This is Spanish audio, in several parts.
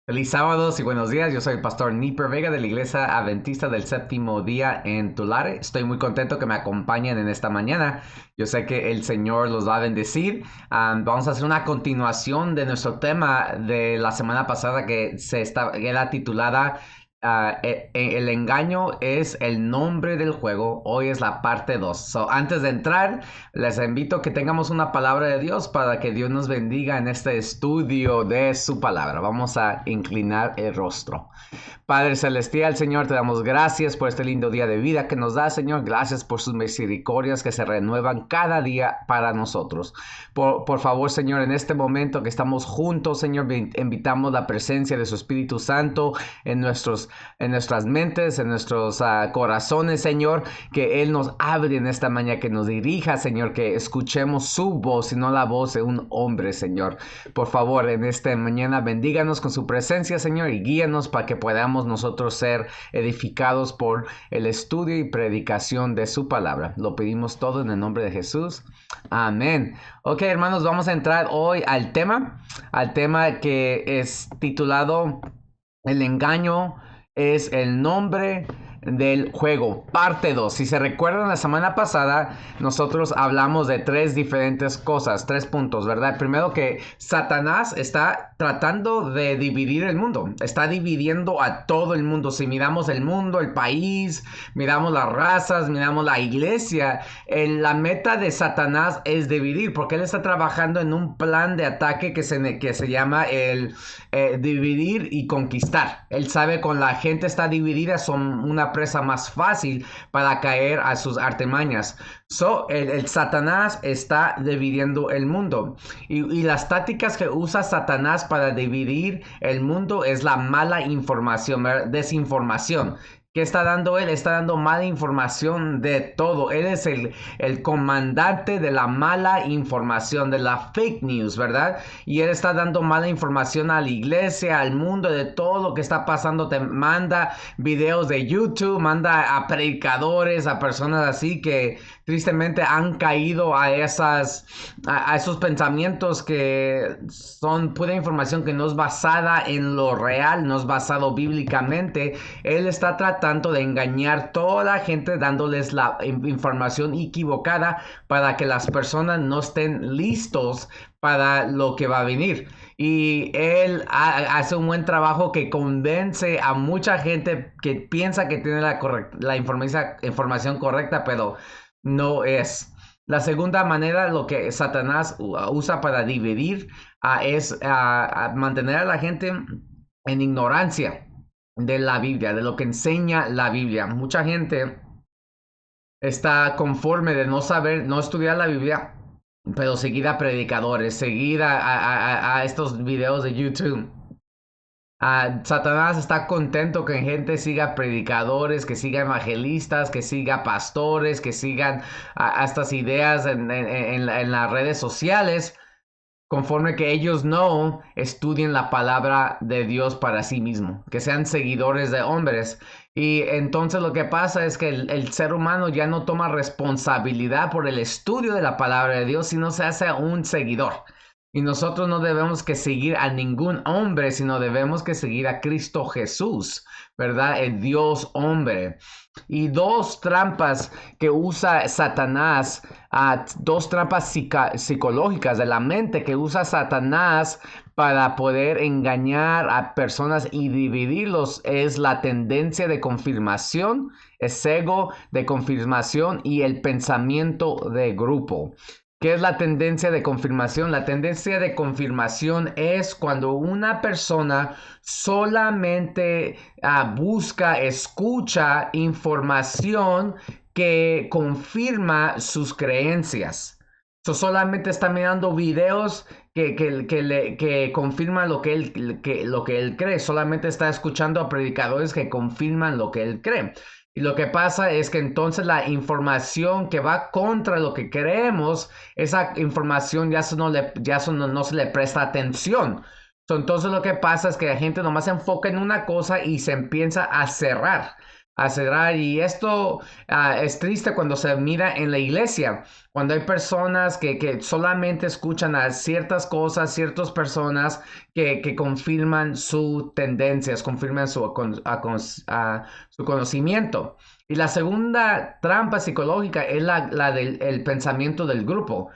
Feliz sábados y buenos días. Yo soy el pastor Niper Vega de la Iglesia Adventista del Séptimo Día en Tulare. Estoy muy contento que me acompañen en esta mañana. Yo sé que el Señor los va a bendecir. Vamos a hacer una continuación de nuestro tema de la semana pasada que era titulada El engaño es el nombre del juego. Hoy es la parte 2. Antes de entrar, les invito a que tengamos una palabra de Dios para que Dios nos bendiga en este estudio de su palabra. Vamos a inclinar el rostro. Padre Celestial, Señor, te damos gracias por este lindo día de vida que nos da, Señor. Gracias por sus misericordias que se renuevan cada día para nosotros. Por favor, Señor, en este momento que estamos juntos, Señor, invitamos la presencia de su Espíritu Santo en nuestras mentes, en nuestros corazones, Señor, que Él nos hable en esta mañana, que nos dirija, Señor, que escuchemos su voz y no la voz de un hombre, Señor. Por favor, en esta mañana bendíganos con su presencia, Señor, y guíanos para que podamos nosotros ser edificados por el estudio y predicación de su palabra. Lo pedimos todo en el nombre de Jesús. Amén. Ok, hermanos, vamos a entrar hoy al tema que es titulado El engaño es el nombre del juego, parte 2. Si se recuerdan, la semana pasada nosotros hablamos de tres diferentes cosas, tres puntos, ¿verdad? Primero, que Satanás está tratando de dividir el mundo, está dividiendo a todo el mundo. Si miramos el mundo, el país, miramos las razas, miramos la iglesia, la meta de Satanás es dividir, porque él está trabajando en un plan de ataque que se llama el dividir y conquistar. Él sabe que con la gente está dividida, son una presa más fácil para caer a sus artimañas. El Satanás está dividiendo el mundo. Y las tácticas que usa Satanás para dividir el mundo es la mala información, desinformación. ¿Qué está dando él? Está dando mala información de todo. Él es el comandante de la mala información, de la fake news, ¿verdad? Y él está dando mala información a la iglesia, al mundo, de todo lo que está pasando. Te manda videos de YouTube, manda a predicadores, a personas así que tristemente han caído a esos pensamientos que son pura información que no es basada en lo real, no es basado bíblicamente. Él está tratando de engañar toda la gente, dándoles la información equivocada para que las personas no estén listos para lo que va a venir. Y él hace un buen trabajo que convence a mucha gente que piensa que tiene la información correcta, pero no es. La segunda manera, lo que Satanás usa para dividir, es mantener a la gente en ignorancia de la Biblia, de lo que enseña la Biblia. Mucha gente está conforme de no saber, no estudiar la Biblia, pero seguir a predicadores, seguir a estos videos de YouTube. Satanás está contento que gente siga predicadores, que siga evangelistas, que siga pastores, que sigan a estas ideas en las redes sociales, conforme que ellos no estudien la palabra de Dios para sí mismo, que sean seguidores de hombres. Y entonces lo que pasa es que el ser humano ya no toma responsabilidad por el estudio de la palabra de Dios, sino se hace un seguidor. Y nosotros no debemos que seguir a ningún hombre, sino debemos que seguir a Cristo Jesús, ¿verdad? El Dios hombre. Y dos trampas que usa Satanás, dos trampas psicológicas de la mente que usa Satanás para poder engañar a personas y dividirlos, es la tendencia de confirmación, es ego de confirmación y el pensamiento de grupo. ¿Qué es la tendencia de confirmación? La tendencia de confirmación es cuando una persona solamente busca, escucha información que confirma sus creencias. Solamente está mirando videos que confirman lo que él cree. Solamente está escuchando a predicadores que confirman lo que él cree. Y lo que pasa es que entonces la información que va contra lo que creemos, esa información no se le presta atención. Entonces lo que pasa es que la gente nomás se enfoca en una cosa y se empieza a cerrar. a cerrar. Y esto es triste cuando se mira en la iglesia, cuando hay personas que solamente escuchan a ciertas cosas, ciertas personas que confirman sus tendencias, confirman su conocimiento. Y la segunda trampa psicológica es la del el pensamiento del grupo.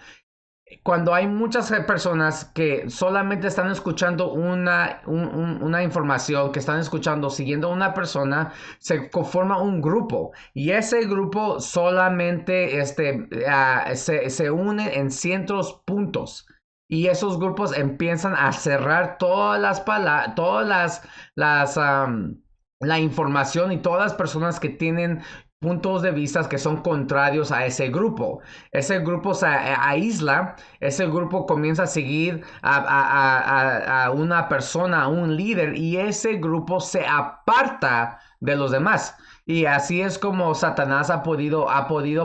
Cuando hay muchas personas que solamente están escuchando una información, que están escuchando, siguiendo a una persona, se conforma un grupo y ese grupo solamente se une en ciertos puntos. Y esos grupos empiezan a cerrar todas las palabras, la información y todas las personas que tienen puntos de vista que son contrarios a ese grupo. Ese grupo se aísla, ese grupo comienza a seguir a una persona, a un líder, y ese grupo se aparta de los demás. Y así es como Satanás ha podido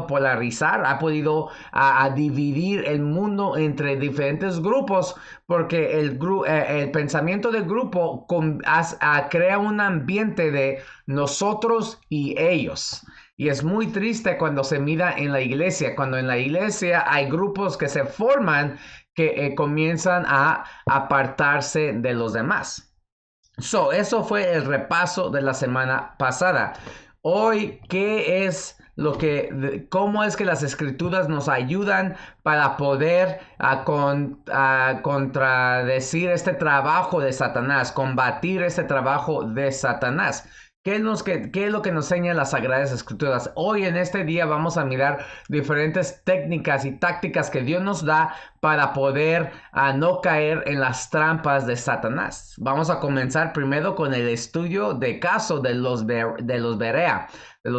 polarizar, ha podido a dividir el mundo entre diferentes grupos, porque el pensamiento del grupo crea un ambiente de nosotros y ellos. Y es muy triste cuando se mira en la iglesia, cuando en la iglesia hay grupos que se forman que comienzan a apartarse de los demás. Eso fue el repaso de la semana pasada. Hoy, cómo es que las escrituras nos ayudan para poder contradecir este trabajo de Satanás, combatir este trabajo de Satanás? ¿Qué es lo que nos enseñan las Sagradas Escrituras? Hoy en este día vamos a mirar diferentes técnicas y tácticas que Dios nos da para poder no caer en las trampas de Satanás. Vamos a comenzar primero con el estudio de caso de los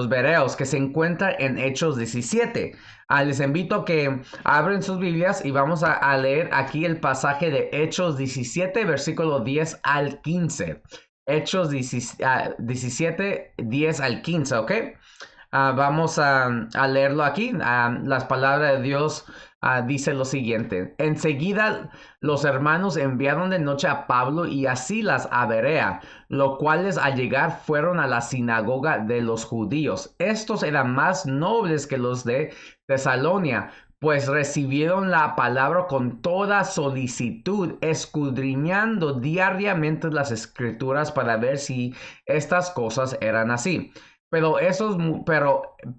bereos que se encuentra en Hechos 17. Les invito a que abren sus Biblias y vamos a leer aquí el pasaje de Hechos 17, versículo 10 al 15. Hechos 17, 10 al 15, ¿ok? Vamos a leerlo aquí. Las palabras de Dios dice lo siguiente. Enseguida los hermanos enviaron de noche a Pablo y a Silas a Berea, los cuales al llegar fueron a la sinagoga de los judíos. Estos eran más nobles que los de Tesalonia, pues recibieron la palabra con toda solicitud, escudriñando diariamente las escrituras para ver si estas cosas eran así. Pero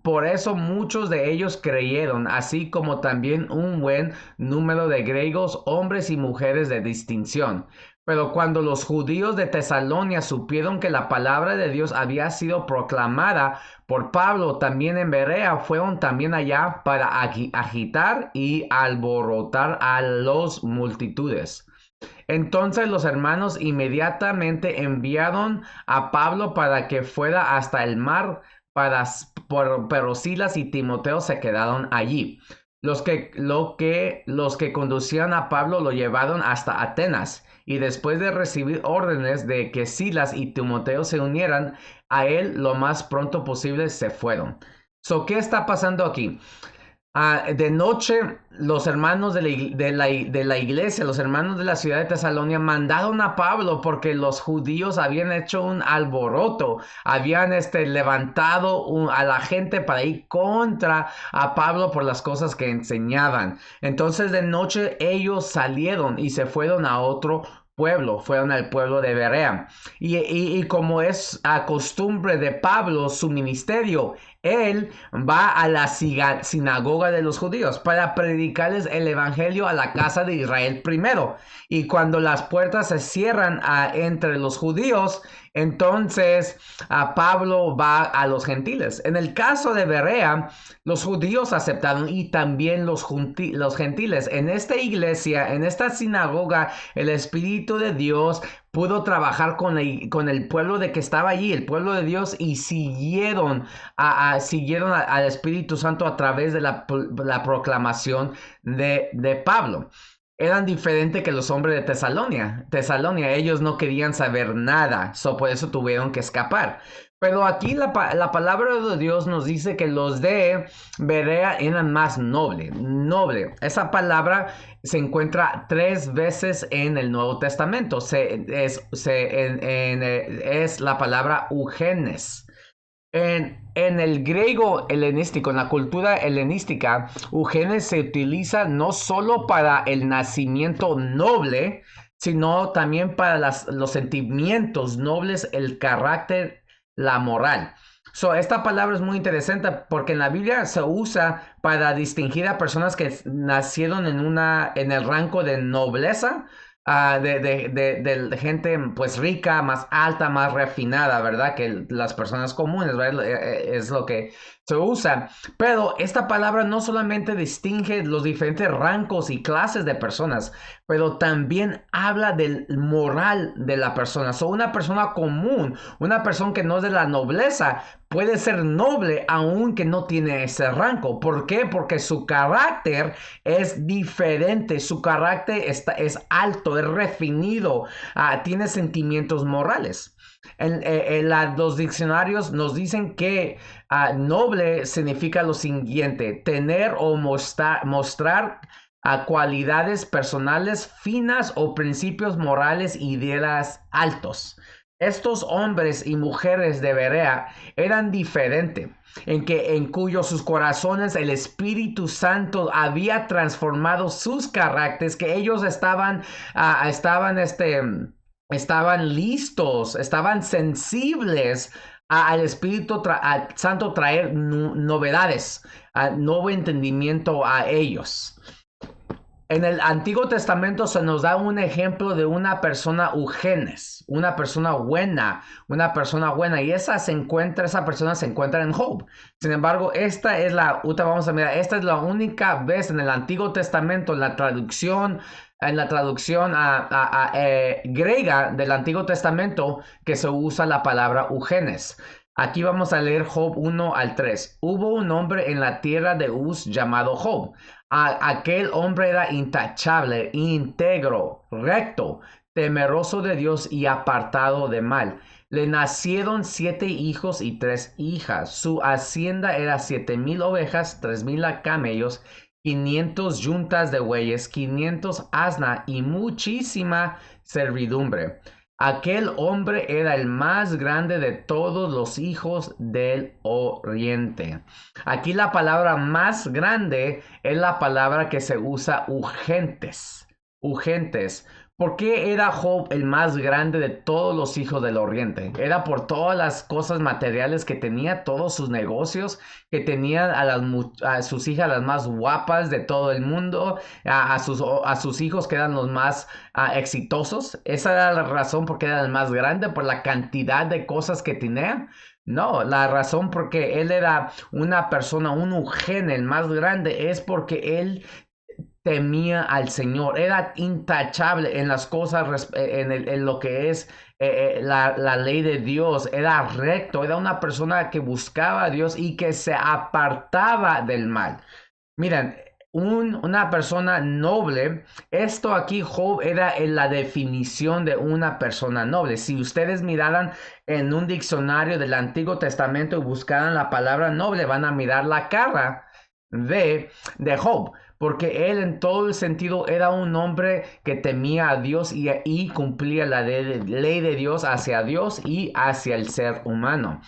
por eso muchos de ellos creyeron, así como también un buen número de griegos, hombres y mujeres de distinción. Pero cuando los judíos de Tesalonia supieron que la palabra de Dios había sido proclamada por Pablo también en Berea, fueron también allá para agitar y alborotar a las multitudes. Entonces los hermanos inmediatamente enviaron a Pablo para que fuera hasta el mar, pero Silas y Timoteo se quedaron allí. Los que conducían a Pablo lo llevaron hasta Atenas y después de recibir órdenes de que Silas y Timoteo se unieran a él lo más pronto posible se fueron. ¿Qué está pasando aquí? De noche, los hermanos de la iglesia, los hermanos de la ciudad de Tesalonia, mandaron a Pablo porque los judíos habían hecho un alboroto, habían levantado a la gente para ir contra a Pablo por las cosas que enseñaban. Entonces de noche ellos salieron y se fueron a otro pueblo, fueron al pueblo de Berea. Y como es a costumbre de Pablo, su ministerio, él va a la sinagoga de los judíos para predicarles el evangelio a la casa de Israel primero. Y cuando las puertas se cierran entre los judíos, entonces Pablo va a los gentiles. En el caso de Berea, los judíos aceptaron y también los gentiles. En esta iglesia, en esta sinagoga, el Espíritu de Dios pudo trabajar con el pueblo de que estaba allí, el pueblo de Dios, y siguieron al Espíritu Santo a través de la proclamación de Pablo. Eran diferentes que los hombres de Tesalonia, ellos no querían saber nada, por eso tuvieron que escapar. Pero aquí la palabra de Dios nos dice que los de Berea eran más noble. Esa palabra se encuentra 3 veces en el Nuevo Testamento. Es la palabra eugenes. En el griego helenístico, en la cultura helenística, eugenes se utiliza no solo para el nacimiento noble, sino también para los sentimientos nobles, el carácter, la moral. Esta palabra es muy interesante porque en la Biblia se usa para distinguir a personas que nacieron en el rango de nobleza, de gente pues rica, más alta, más refinada, ¿verdad? Que las personas comunes, ¿verdad? Es lo que se usa. Pero esta palabra no solamente distingue los diferentes rangos y clases de personas, pero también habla del moral de la persona. Una persona común, una persona que no es de la nobleza, puede ser noble aunque no tiene ese rango. ¿Por qué? Porque su carácter es diferente, su carácter es alto, es refinido, tiene sentimientos morales. Los diccionarios nos dicen que noble significa lo siguiente: tener o mostrar cualidades personales finas o principios morales y ideas altos. Estos hombres y mujeres de Berea eran diferentes, en cuyos sus corazones el Espíritu Santo había transformado sus caracteres, que ellos estaban listos, estaban sensibles al Espíritu Santo traer novedades, nuevo entendimiento a ellos. En el Antiguo Testamento se nos da un ejemplo de una persona eugenes, una persona buena, y esa persona se encuentra en Job. Sin embargo, esta es la única vez en el Antiguo Testamento, en la traducción griega del Antiguo Testamento, que se usa la palabra eugenes. Aquí vamos a leer Job 1 al 3. Hubo un hombre en la tierra de Uz llamado Job. Aquel hombre era intachable, íntegro, recto, temeroso de Dios y apartado de mal. Le nacieron 7 hijos y 3 hijas. Su hacienda era 7,000 ovejas, 3,000 camellos, 500 yuntas de bueyes, 500 asna y muchísima servidumbre. Aquel hombre era el más grande de todos los hijos del oriente. Aquí la palabra más grande es la palabra que se usa urgentes. Urgentes. ¿Por qué era Job el más grande de todos los hijos del oriente? Era por todas las cosas materiales que tenía, todos sus negocios, que tenían a sus hijas las más guapas de todo el mundo, a sus hijos que eran los más exitosos. Esa era la razón por qué era el más grande, por la cantidad de cosas que tenía. No, la razón por qué él era una persona, un eugenio, el más grande, es porque él temía al Señor, era intachable en las cosas, en lo que es la ley de Dios, era recto, era una persona que buscaba a Dios y que se apartaba del mal. Miren, una persona noble, esto aquí Job era en la definición de una persona noble. Si ustedes miraran en un diccionario del Antiguo Testamento y buscaran la palabra noble, van a mirar la cara de Job, porque él en todo el sentido era un hombre que temía a Dios y cumplía la ley de Dios hacia Dios y hacia el ser humano.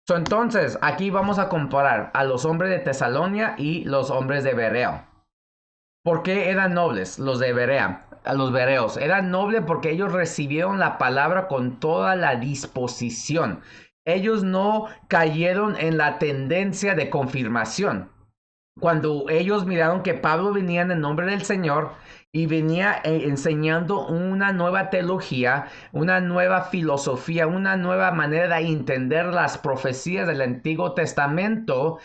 Entonces, aquí vamos a comparar a los hombres de Tesalonia y los hombres de Berea. ¿Por qué eran nobles los de Berea? A los bereos. Eran nobles porque ellos recibieron la palabra con toda la disposición. Ellos no cayeron en la tendencia de confirmación. Cuando ellos miraron que Pablo venía en el nombre del Señor y venía enseñando una nueva teología, una nueva filosofía, una nueva manera de entender las profecías del Antiguo Testamento,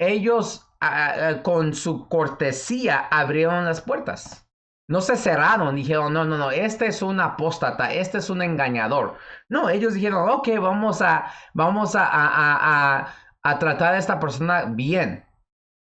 ellos con su cortesía abrieron las puertas. No se cerraron, dijeron, no, este es un apóstata, este es un engañador. No, ellos dijeron, ok, vamos a tratar a esta persona bien.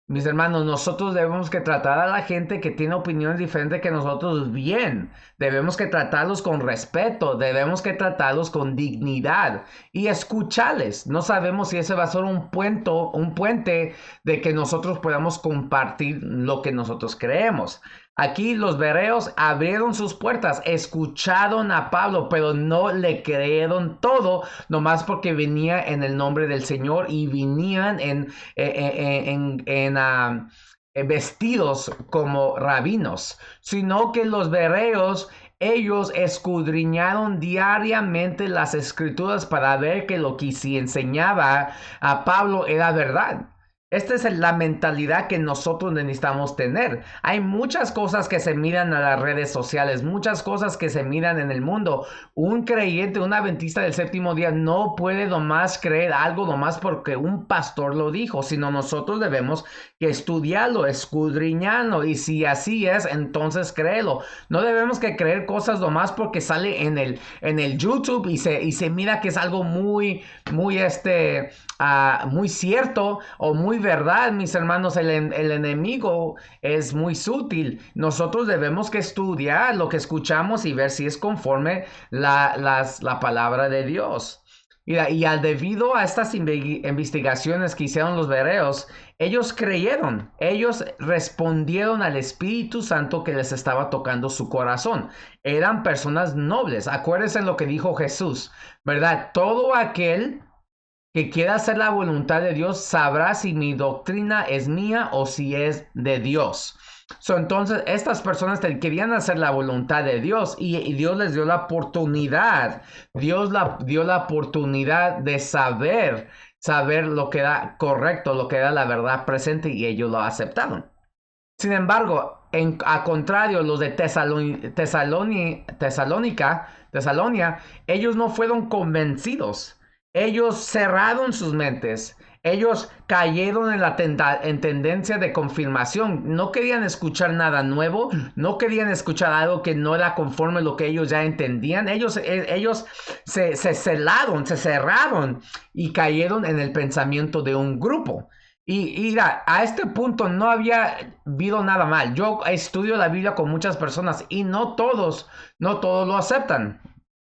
Mis hermanos, nosotros debemos que tratar a la gente que tiene opiniones diferentes que nosotros bien. Debemos que tratarlos con respeto, debemos que tratarlos con dignidad y escucharles. No sabemos si ese va a ser un puente de que nosotros podamos compartir lo que nosotros creemos. Aquí los bereos abrieron sus puertas, escucharon a Pablo, pero no le creyeron todo, nomás porque venía en el nombre del Señor y venían vestidos como rabinos, sino que los bereos, ellos escudriñaron diariamente las escrituras para ver que lo que se enseñaba a Pablo era verdad. Esta es la mentalidad que nosotros necesitamos tener. Hay muchas cosas que se miran a las redes sociales, muchas cosas que se miran en el mundo. Un creyente, un adventista del séptimo día no puede nomás creer algo nomás porque un pastor lo dijo, sino nosotros debemos que estudiarlo, escudriñarlo, y si así es, entonces créelo. No debemos que creer cosas nomás porque sale en el YouTube y se mira que es algo muy cierto o muy verdad, mis hermanos. El enemigo es muy sutil. Nosotros debemos que estudiar lo que escuchamos y ver si es conforme la palabra de Dios. Y debido a estas investigaciones que hicieron los bereos, ellos creyeron, ellos respondieron al Espíritu Santo que les estaba tocando su corazón. Eran personas nobles. Acuérdense lo que dijo Jesús, ¿verdad? Todo aquel que quiera hacer la voluntad de Dios sabrá si mi doctrina es mía o si es de Dios. Entonces, estas personas querían hacer la voluntad de Dios y Dios les dio la oportunidad. Dios dio la oportunidad de saber lo que era correcto, lo que era la verdad presente, y ellos lo aceptaron. Sin embargo, a contrario, los de Tesalonia, ellos no fueron convencidos. Ellos cerraron sus mentes. Ellos cayeron en tendencia de confirmación. No querían escuchar nada nuevo. No querían escuchar algo que no era conforme a lo que ellos ya entendían. Ellos se cerraron y cayeron en el pensamiento de un grupo. Y mira, a este punto no había habido nada mal. Yo estudio la Biblia con muchas personas y no todos lo aceptan.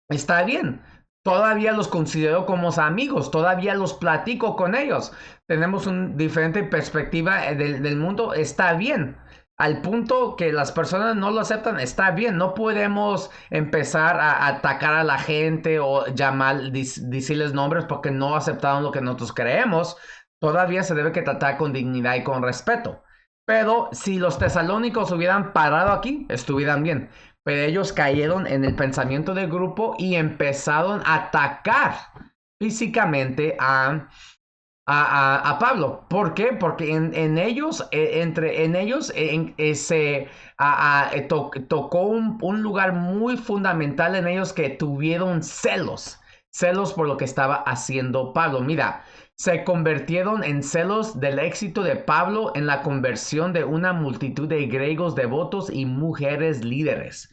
Está bien. Todavía los considero como amigos, todavía los platico con ellos. Tenemos una diferente perspectiva del mundo, está bien. Al punto que las personas no lo aceptan, está bien. No podemos empezar a atacar a la gente o decirles nombres porque no aceptaron lo que nosotros creemos. Todavía se debe que tratar con dignidad y con respeto. Pero si los tesalónicos hubieran parado aquí, estuvieran bien. Pero ellos cayeron en el pensamiento del grupo y empezaron a atacar físicamente a Pablo. ¿Por qué? Porque en ellos tocó un lugar muy fundamental en ellos, que tuvieron celos por lo que estaba haciendo Pablo. Mira, se convirtieron en celos del éxito de Pablo en la conversión de una multitud de griegos devotos y mujeres líderes.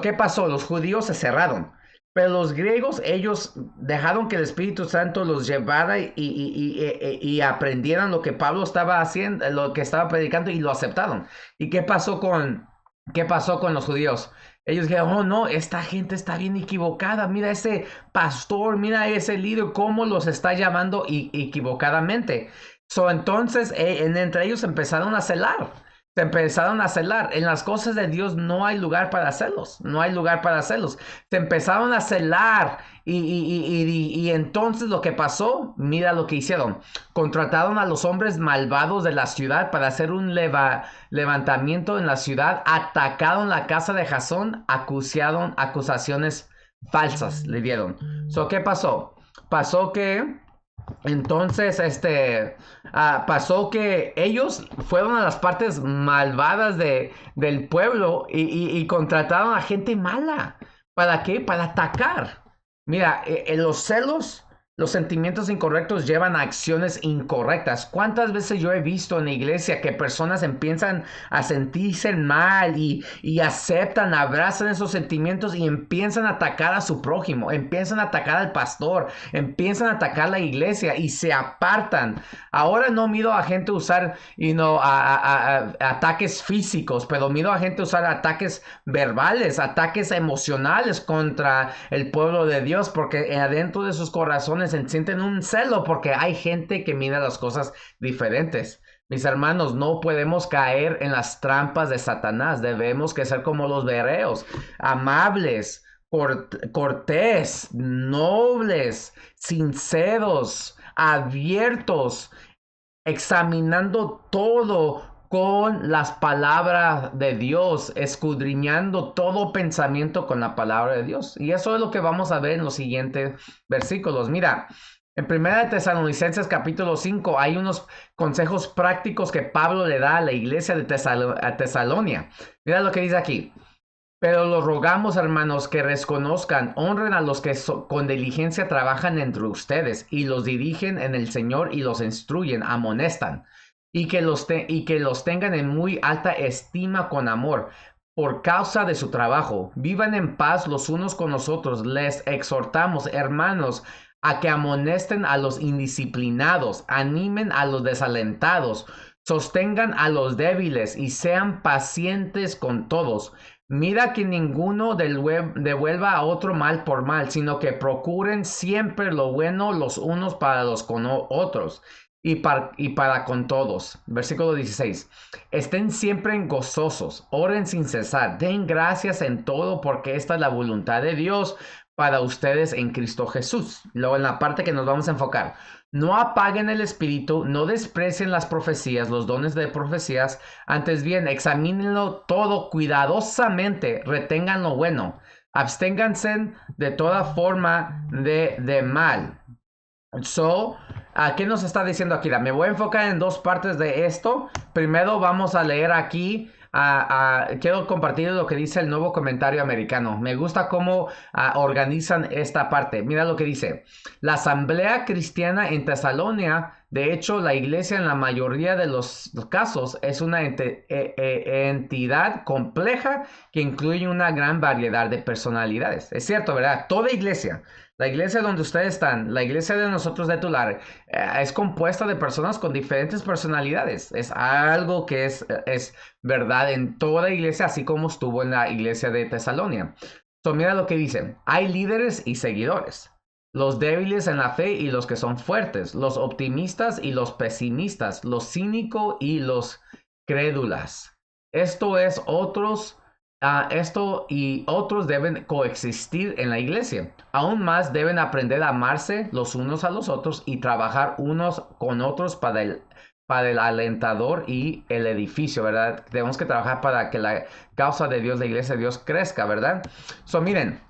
¿Qué pasó? Los judíos se cerraron, pero los griegos, ellos dejaron que el Espíritu Santo los llevara y aprendieran lo que Pablo estaba haciendo, lo que estaba predicando, y lo aceptaron. ¿Y qué pasó con los judíos? Ellos dijeron: oh no, esta gente está bien equivocada. Mira ese pastor, mira ese líder, cómo los está llamando equivocadamente. Entonces, entre ellos empezaron a celar. Se empezaron a celar. En las cosas de Dios no hay lugar para celos. No hay lugar para celos. Se empezaron a celar. Y entonces lo que pasó, mira lo que hicieron. Contrataron a los hombres malvados de la ciudad para hacer un levantamiento en la ciudad. Atacaron la casa de Jasón. Acusaciones falsas le dieron. ¿Qué pasó? Pasó que entonces, pasó que ellos fueron a las partes malvadas del pueblo y contrataron a gente mala. ¿Para qué? Para atacar. Mira, los celos, los sentimientos incorrectos llevan a acciones incorrectas. ¿Cuántas veces yo he visto en la iglesia que personas empiezan a sentirse mal y aceptan, abrazan esos sentimientos y empiezan a atacar a su prójimo, empiezan a atacar al pastor, empiezan a atacar la iglesia y se apartan? Ahora no miro a gente usar ataques físicos, pero miro a gente usar ataques verbales, ataques emocionales contra el pueblo de Dios, porque adentro de sus corazones sienten un celo porque hay gente que mira las cosas diferentes. Mis hermanos, no podemos caer en las trampas de Satanás. Debemos que ser como los bereos, amables, cortés, nobles, sinceros, abiertos, examinando todo con las palabras de Dios, escudriñando todo pensamiento con la palabra de Dios. Y eso es lo que vamos a ver en los siguientes versículos. Mira, en Primera de Tesalonicenses capítulo 5 hay unos consejos prácticos que Pablo le da a la iglesia de Tesalonia. Mira lo que dice aquí. Pero los rogamos, hermanos, que reconozcan, honren a los que con diligencia trabajan entre ustedes y los dirigen en el Señor y los instruyen, amonestan, y que los tengan en muy alta estima con amor por causa de su trabajo. Vivan en paz los unos con los otros. Les exhortamos, hermanos, a que amonesten a los indisciplinados, animen a los desalentados, sostengan a los débiles y sean pacientes con todos. Mira que ninguno devuelva a otro mal por mal, sino que procuren siempre lo bueno los unos para los con otros y para con todos. Versículo 16. Estén siempre gozosos, oren sin cesar, den gracias en todo porque esta es la voluntad de Dios para ustedes en Cristo Jesús. Luego en la parte que nos vamos a enfocar. No apaguen el espíritu, no desprecien las profecías, los dones de profecías. Antes bien, examínenlo todo cuidadosamente, retengan lo bueno. Absténganse de toda forma de mal. ¿Qué nos está diciendo aquí? Me voy a enfocar en dos partes de esto. Primero vamos a leer aquí. Quiero compartir lo que dice el Nuevo Comentario Americano. Me gusta cómo organizan esta parte. Mira lo que dice. La Asamblea Cristiana en Tesalonia, de hecho, la iglesia en la mayoría de los casos es una entidad compleja que incluye una gran variedad de personalidades. Es cierto, ¿verdad? Toda iglesia. La iglesia donde ustedes están, la iglesia de nosotros de Tulare, es compuesta de personas con diferentes personalidades. Es algo que es verdad en toda iglesia, así como estuvo en la iglesia de Tesalonia. Mira lo que dicen. Hay líderes y seguidores. Los débiles en la fe y los que son fuertes. Los optimistas y los pesimistas. Los cínicos y los crédulas. Esto y otros deben coexistir en la iglesia. Aún más deben aprender a amarse los unos a los otros y trabajar unos con otros para el alentador y el edificio, ¿verdad? Tenemos que trabajar para que la causa de Dios, la iglesia de Dios crezca, ¿verdad? Miren,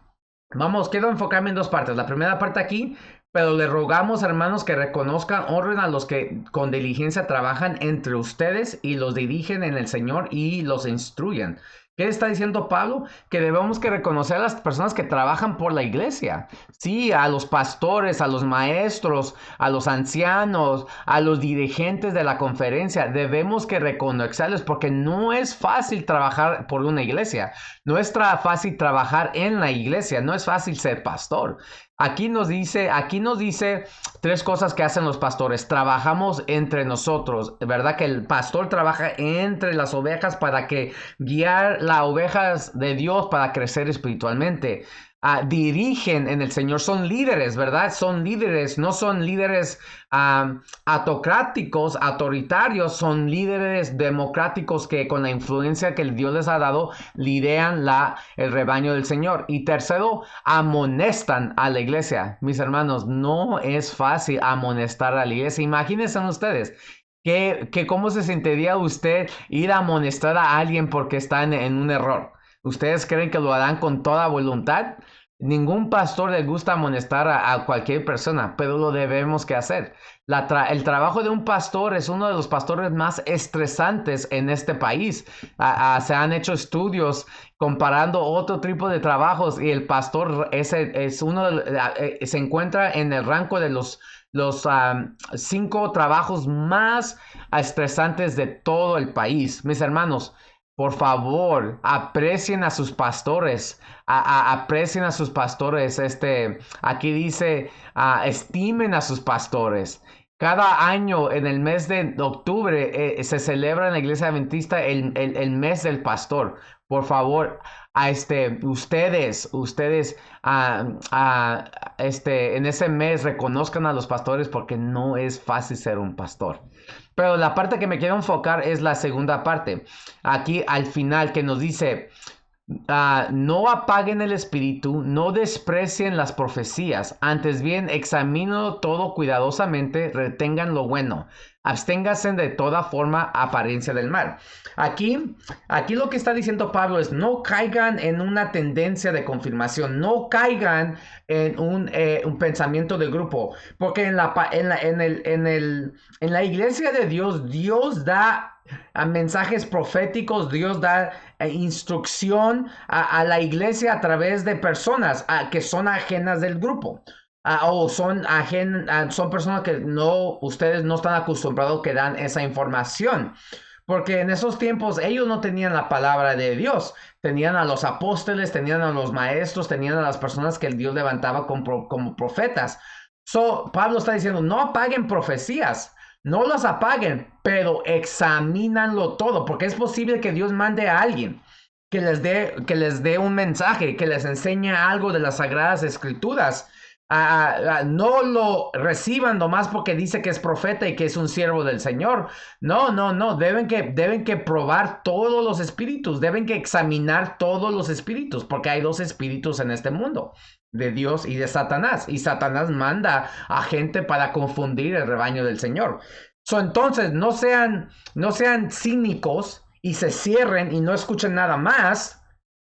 quiero enfocarme en dos partes. La primera parte aquí, pero le rogamos, hermanos, que reconozcan, honren a los que con diligencia trabajan entre ustedes y los dirigen en el Señor y los instruyen. ¿Qué está diciendo Pablo? Que debemos que reconocer a las personas que trabajan por la iglesia. Sí, a los pastores, a los maestros, a los ancianos, a los dirigentes de la conferencia. Debemos que reconocerlos porque no es fácil trabajar por una iglesia. No es fácil trabajar en la iglesia. No es fácil ser pastor. Aquí nos dice tres cosas que hacen los pastores. Trabajamos entre nosotros, ¿verdad? Que el pastor trabaja entre las ovejas para que guiar las ovejas de Dios para crecer espiritualmente. Dirigen en el Señor, son líderes, ¿verdad? Son líderes, no son líderes autocráticos, autoritarios, son líderes democráticos que con la influencia que Dios les ha dado lideran el rebaño del Señor. Y tercero, amonestan a la iglesia. Mis hermanos, no es fácil amonestar a la iglesia. Imagínense ustedes. ¿Cómo se sentiría usted ir a amonestar a alguien porque está en un error? ¿Ustedes creen que lo harán con toda voluntad? Ningún pastor le gusta amonestar a cualquier persona, pero lo debemos que hacer. El trabajo de un pastor es uno de los pastores más estresantes en este país. Se han hecho estudios comparando otro tipo de trabajos y el pastor se encuentra en el rango de los 5 trabajos más estresantes de todo el país. Mis hermanos, por favor, aprecien a sus pastores. Aprecien a sus pastores. Aquí dice, estimen a sus pastores. Cada año en el mes de octubre se celebra en la iglesia adventista el mes del pastor. Por favor, ustedes en ese mes reconozcan a los pastores porque no es fácil ser un pastor. Pero la parte que me quiero enfocar es la segunda parte. Aquí al final que nos dice, no apaguen el espíritu, no desprecien las profecías, antes bien examínenlo todo cuidadosamente, retengan lo bueno, absténganse de toda forma apariencia del mal. Aquí lo que está diciendo Pablo es no caigan en una tendencia de confirmación, no caigan en un pensamiento de grupo, porque en la iglesia de Dios, Dios da mensajes proféticos, Dios da instrucción a la iglesia a través de personas que son ajenas del grupo. O son personas que ustedes no están acostumbrados que dan esa información. Porque en esos tiempos ellos no tenían la palabra de Dios. Tenían a los apóstoles, tenían a los maestros, tenían a las personas que el Dios levantaba como profetas. Pablo está diciendo, no apaguen profecías. No las apaguen, pero examínanlo todo, porque es posible que Dios mande a alguien que les dé un mensaje, que les enseñe algo de las Sagradas Escrituras. No lo reciban nomás porque dice que es profeta y que es un siervo del Señor. No. Deben que probar todos los espíritus, deben que examinar todos los espíritus, porque hay dos espíritus en este mundo, de Dios y de Satanás. Y Satanás manda a gente para confundir el rebaño del Señor. Entonces, no sean cínicos y se cierren y no escuchen nada más.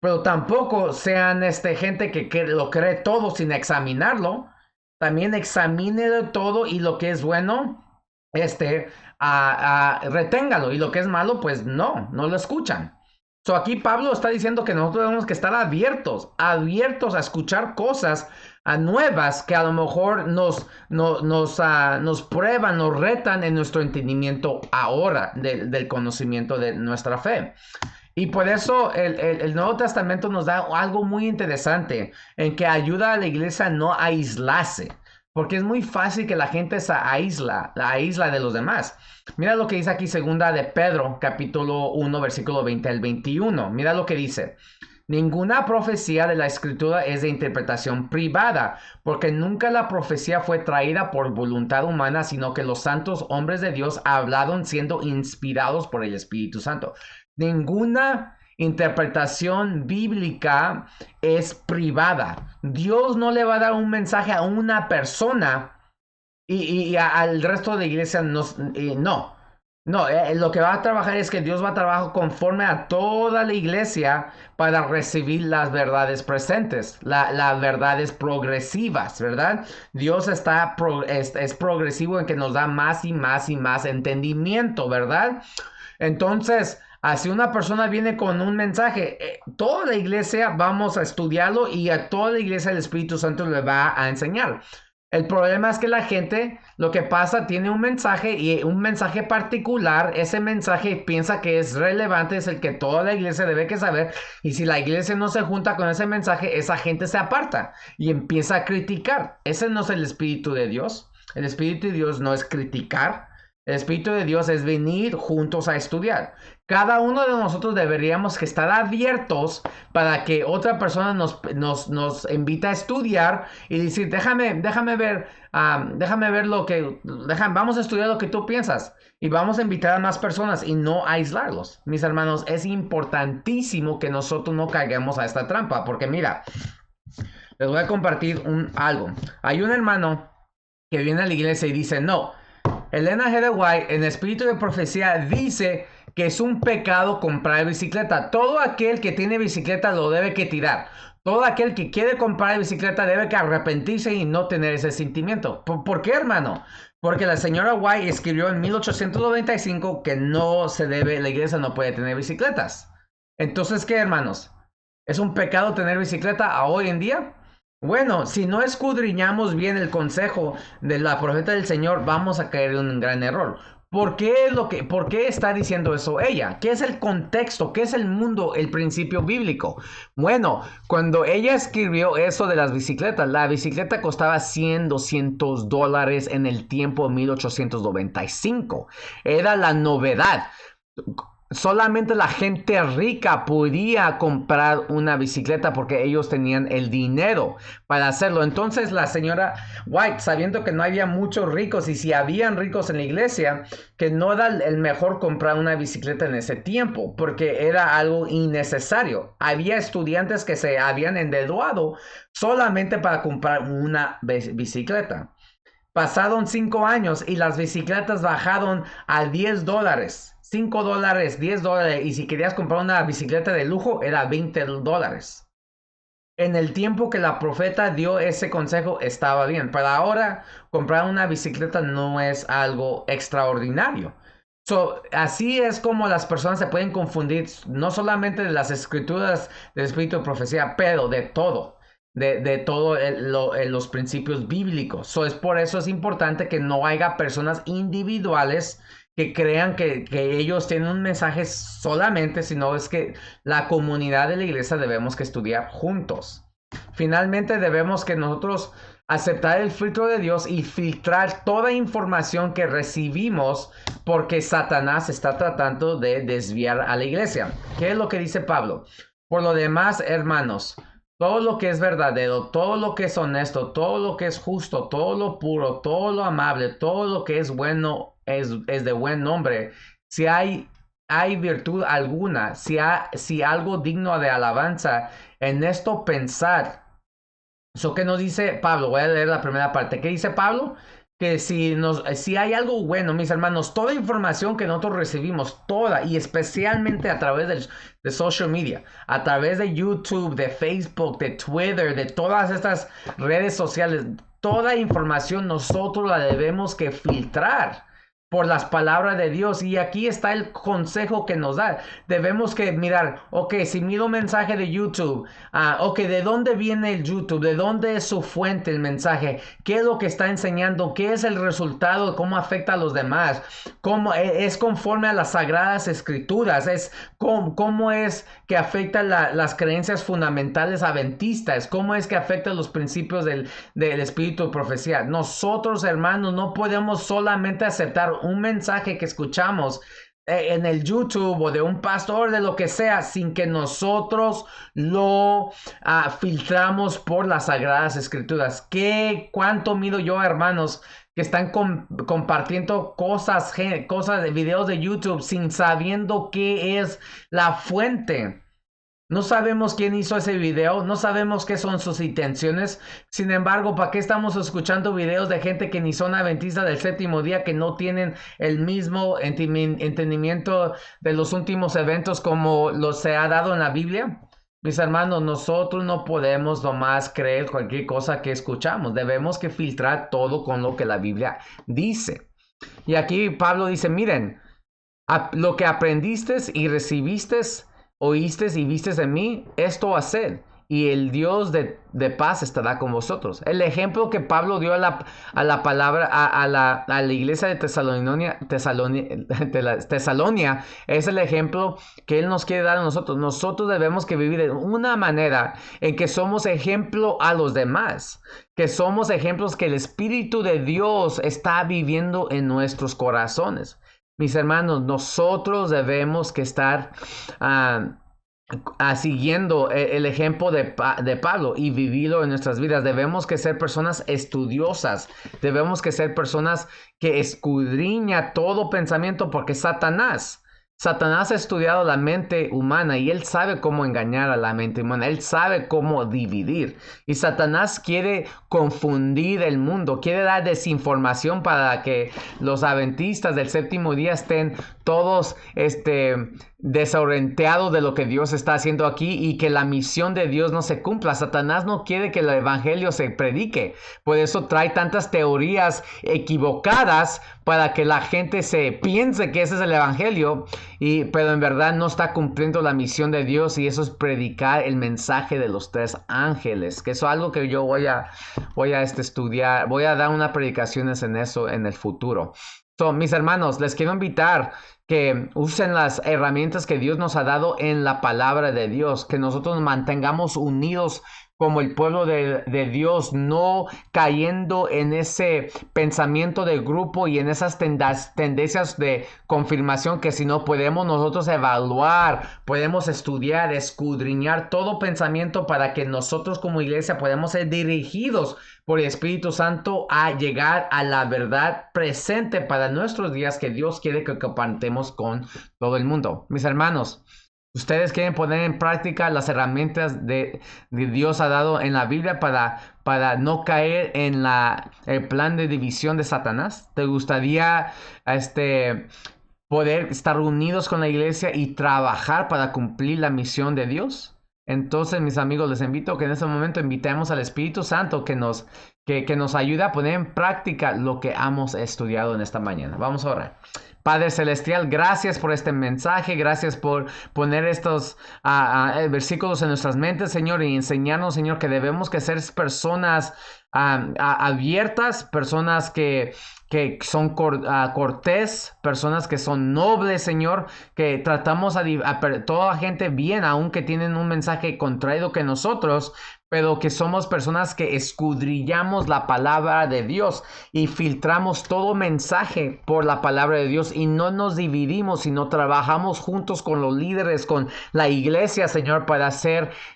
Pero tampoco sean gente que lo cree todo sin examinarlo. También examínelo todo y lo que es bueno, reténgalo. Y lo que es malo, pues no lo escuchan. Aquí Pablo está diciendo que nosotros tenemos que estar abiertos a escuchar cosas nuevas que a lo mejor nos prueban, nos retan en nuestro entendimiento ahora del conocimiento de nuestra fe. Y por eso el Nuevo Testamento nos da algo muy interesante en que ayuda a la iglesia a no aislarse. Porque es muy fácil que la gente se aísla de los demás. Mira lo que dice aquí segunda de Pedro, capítulo 1, versículo 20 al 21. Mira lo que dice. Ninguna profecía de la Escritura es de interpretación privada, porque nunca la profecía fue traída por voluntad humana, sino que los santos hombres de Dios hablaron siendo inspirados por el Espíritu Santo. Ninguna interpretación bíblica es privada. Dios no le va a dar un mensaje a una persona y al resto de la iglesia no. Lo que va a trabajar es que Dios va a trabajar conforme a toda la iglesia para recibir las verdades presentes, las verdades progresivas, ¿verdad? Dios es progresivo en que nos da más y más y más entendimiento, ¿verdad? Entonces, si una persona viene con un mensaje, toda la iglesia vamos a estudiarlo y a toda la iglesia el Espíritu Santo le va a enseñar. El problema es que la gente, lo que pasa, tiene un mensaje y un mensaje particular. Ese mensaje piensa que es relevante, es el que toda la iglesia debe que saber. Y si la iglesia no se junta con ese mensaje, esa gente se aparta y empieza a criticar. Ese no es el Espíritu de Dios. El Espíritu de Dios no es criticar. El Espíritu de Dios es venir juntos a estudiar. Cada uno de nosotros deberíamos que estar abiertos para que otra persona nos invite a estudiar y decir, déjame ver vamos a estudiar lo que tú piensas y vamos a invitar a más personas y no aislarlos. Mis hermanos, es importantísimo que nosotros no caigamos a esta trampa, porque mira, les voy a compartir algo. Hay un hermano que viene a la iglesia y dice, no, Elena G. de White en Espíritu de Profecía dice que es un pecado comprar bicicleta. Todo aquel que tiene bicicleta lo debe que tirar. Todo aquel que quiere comprar bicicleta debe que arrepentirse y no tener ese sentimiento. ¿Por qué, hermano? Porque la señora White escribió en 1895 que la iglesia no puede tener bicicletas. Entonces, ¿qué, hermanos? ¿Es un pecado tener bicicleta a hoy en día? Bueno, si no escudriñamos bien el consejo de la profeta del Señor, vamos a caer en un gran error. ¿Por qué está diciendo eso ella? ¿Qué es el contexto? ¿Qué es el mundo, el principio bíblico? Bueno, cuando ella escribió eso de las bicicletas, la bicicleta costaba $100 en el tiempo de 1895. Era la novedad. solamente la gente rica podía comprar una bicicleta porque ellos tenían el dinero para hacerlo. Entonces la señora White, sabiendo que no había muchos ricos y si habían ricos en la iglesia, que no era el mejor comprar una bicicleta en ese tiempo porque era algo innecesario. Había estudiantes que se habían endeudado solamente para comprar una bicicleta. Pasaron 5 años y las bicicletas bajaron a $10. $5, $10. Y si querías comprar una bicicleta de lujo, era $20. En el tiempo que la profeta dio ese consejo, estaba bien. Pero ahora, comprar una bicicleta no es algo extraordinario. Así es como las personas se pueden confundir, no solamente de las escrituras del Espíritu de Profecía, pero de todo de todo los principios bíblicos. Es por eso es importante que no haya personas individuales que crean que ellos tienen un mensaje solamente, sino es que la comunidad de la iglesia debemos que estudiar juntos. Finalmente debemos que nosotros aceptar el filtro de Dios y filtrar toda información que recibimos porque Satanás está tratando de desviar a la iglesia. ¿Qué es lo que dice Pablo? Por lo demás, hermanos, todo lo que es verdadero, todo lo que es honesto, todo lo que es justo, todo lo puro, todo lo amable, todo lo que es bueno, es de buen nombre. Si hay virtud alguna, si algo digno de alabanza, en esto pensar. ¿Qué nos dice Pablo? Voy a leer la primera parte. ¿Qué dice Pablo? Que si hay algo bueno, mis hermanos, toda información que nosotros recibimos, toda, y especialmente a través de social media, a través de YouTube, de Facebook, de Twitter, de todas estas redes sociales, toda información nosotros la debemos que filtrar por las palabras de Dios. Y aquí está el consejo que nos da. Debemos que mirar, ok, si miro un mensaje de YouTube, ok, ¿de dónde viene el YouTube? ¿De dónde es su fuente el mensaje? ¿Qué es lo que está enseñando? ¿Qué es el resultado? ¿Cómo afecta a los demás? ¿Cómo es conforme a las sagradas escrituras? ¿Cómo es que afecta las creencias fundamentales adventistas? ¿Cómo es que afecta los principios del espíritu de profecía? Nosotros, hermanos, no podemos solamente aceptar un mensaje que escuchamos en el YouTube o de un pastor, de lo que sea, sin que nosotros lo filtramos por las sagradas escrituras. ¿Cuánto mido yo, hermanos, que están compartiendo cosas de videos de YouTube sin sabiendo qué es la fuente? No sabemos quién hizo ese video, no sabemos qué son sus intenciones. Sin embargo, ¿para qué estamos escuchando videos de gente que ni son adventistas del séptimo día, que no tienen el mismo entendimiento de los últimos eventos como se ha dado en la Biblia? Mis hermanos, nosotros no podemos nomás creer cualquier cosa que escuchamos. Debemos que filtrar todo con lo que la Biblia dice. Y aquí Pablo dice, miren, lo que aprendiste y recibiste, oíste y vistes de mí, esto haced, y el Dios de paz estará con vosotros. El ejemplo que Pablo dio a la palabra, a la iglesia de Tesalonia, es el ejemplo que Él nos quiere dar a nosotros. Nosotros debemos que vivir de una manera en que somos ejemplo a los demás, que somos ejemplos que el Espíritu de Dios está viviendo en nuestros corazones. Mis hermanos, nosotros debemos que estar siguiendo el ejemplo de Pablo y vivirlo en nuestras vidas. Debemos que ser personas estudiosas. Debemos que ser personas que escudriña todo pensamiento, porque Satanás ha estudiado la mente humana y él sabe cómo engañar a la mente humana. Él sabe cómo dividir. Y Satanás quiere confundir el mundo, quiere dar desinformación para que los adventistas del séptimo día estén todos desorientados de lo que Dios está haciendo aquí y que la misión de Dios no se cumpla. Satanás no quiere que el evangelio se predique. Por eso trae tantas teorías equivocadas para que la gente se piense que ese es el evangelio, pero en verdad no está cumpliendo la misión de Dios, y eso es predicar el mensaje de los 3 ángeles, que eso es algo que yo voy a estudiar. Voy a dar unas predicaciones en eso en el futuro. Mis hermanos, les quiero invitar que usen las herramientas que Dios nos ha dado en la palabra de Dios, que nosotros nos mantengamos unidos como el pueblo de Dios, no cayendo en ese pensamiento de grupo y en esas tendencias de confirmación que si no podemos nosotros evaluar, podemos estudiar, escudriñar todo pensamiento para que nosotros como iglesia podamos ser dirigidos por el Espíritu Santo a llegar a la verdad presente para nuestros días que Dios quiere que compartamos con todo el mundo. Mis hermanos, ustedes quieren poner en práctica las herramientas de Dios ha dado en la Biblia para no caer en el plan de división de Satanás. ¿Te gustaría poder estar unidos con la iglesia y trabajar para cumplir la misión de Dios? Entonces, mis amigos, les invito a que en este momento invitemos al Espíritu Santo que nos ayude a poner en práctica lo que hemos estudiado en esta mañana. Vamos a orar. Padre Celestial, gracias por este mensaje, gracias por poner estos versículos en nuestras mentes, Señor, y enseñarnos, Señor, que debemos que ser personas abiertas, personas que son cortés, personas que son nobles, Señor, que tratamos a toda la gente bien, aunque tienen un mensaje contrario que nosotros, pero que somos personas que escudriñamos la palabra de Dios y filtramos todo mensaje por la palabra de Dios y no nos dividimos, sino trabajamos juntos con los líderes, con la iglesia, Señor, para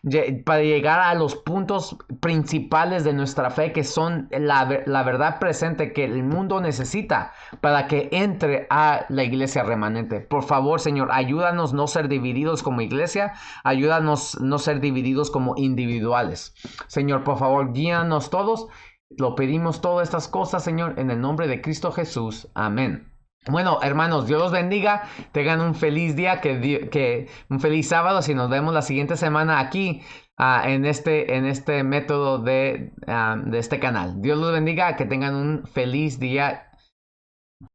llegar a los puntos principales de nuestra fe, que son la verdad presente que el mundo necesita para que entre a la iglesia remanente. Por favor, Señor, ayúdanos no ser divididos como iglesia, ayúdanos no ser divididos como individuales. Señor, por favor, guíanos todos. Lo pedimos todas estas cosas, Señor, en el nombre de Cristo Jesús. Amén. Bueno, hermanos, Dios los bendiga. Tengan un feliz día, un feliz sábado. Si nos vemos la siguiente semana aquí en este método de este canal. Dios los bendiga. Que tengan un feliz día.